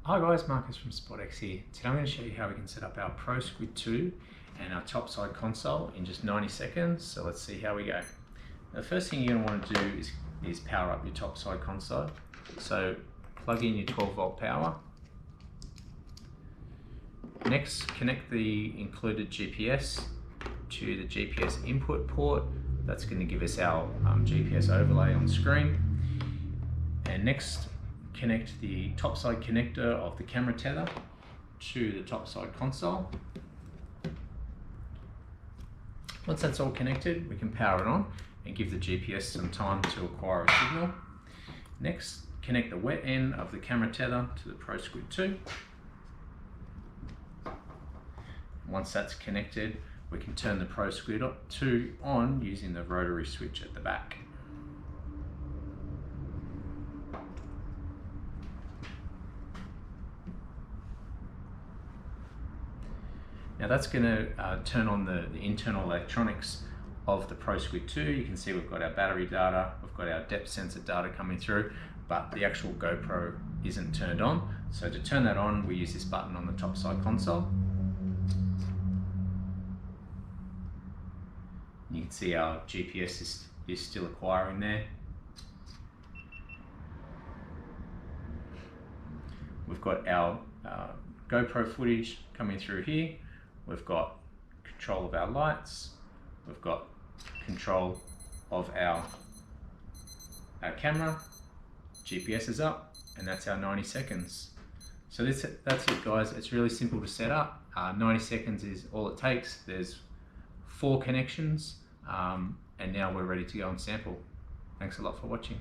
Hi guys, Marcus from SpotX here. Today I'm going to show you how we can set up our Pro Squid 2 and our Topside console in just 90 seconds. So let's see how we go. The first thing you're going to want to do is power up your Topside console. So plug in your 12 volt power. Next, connect the included GPS to the GPS input port. That's going to give us our GPS overlay on screen. And next, connect the topside connector of the camera tether to the topside console. Once that's all connected, we can power it on and give the GPS some time to acquire a signal. Next, connect the wet end of the camera tether to the Pro Squid 2. Once that's connected, we can turn the Pro Squid 2 on using the rotary switch at the back. Now that's going to turn on the internal electronics of the Pro Squid 2. You can see we've got our battery data, we've got our depth sensor data coming through, but the actual GoPro isn't turned on. So to turn that on, we use this button on the topside console. You can see our GPS is still acquiring there. We've got our GoPro footage coming through here. We've got control of our lights. We've got control of our camera. GPS is up, and that's our 90 seconds. So that's it guys. It's really simple to set up. 90 seconds is all it takes. There's 4 connections, and now we're ready to go and sample. Thanks a lot for watching.